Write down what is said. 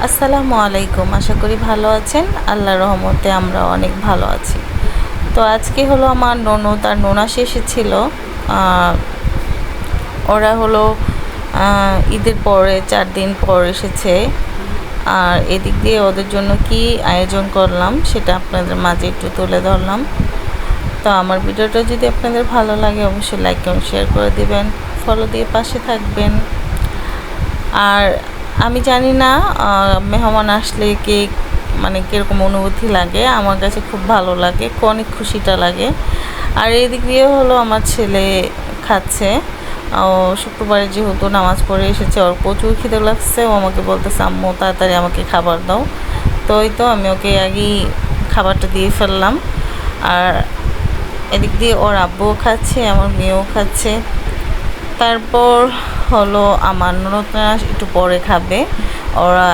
আসসালামু আলাইকুম। আশা করি ভালো আছেন। আল্লাহর রহমতে আমরা অনেক ভালো আছি। তো আজকে হলো আমার ননদ আর ননাস এসেছিল। আহ, ওরা হলো ঈদের পরে 4 দিন পর এসেছে। আর এদিক দিয়ে ওদের জন্য কি আয়োজন করলাম সেটা আপনাদের মাঝে একটু তুলে ধরলাম। তো আমার ভিডিওটা যদি আপনাদের ভালো লাগে অবশ্যই লাইক এবং শেয়ার করে দিবেন, ফলো দিয়ে পাশে থাকবেন। আর আমি জানি না মেহমান আসলে কে মানে কীরকম অনুভূতি লাগে। আমার কাছে খুব ভালো লাগে, অনেক খুশিটা লাগে। আর এদিক দিয়ে হলো আমার ছেলে খাচ্ছে। ও শুক্রবারে যেহেতু নামাজ পড়ে এসেছে, ওর প্রচুর খিদে লাগছে। ও আমাকে বলতেছে, আম্মু তাড়াতাড়ি আমাকে খাবার দাও। তো ওই তো আমি ওকে আগেই খাবারটা দিয়ে ফেললাম। আর এদিক দিয়ে ওর আব্বুও খাচ্ছে, আমার মেয়েও খাচ্ছে। তারপর হলো আমার ননদরা একটু পরে খাবে। ওরা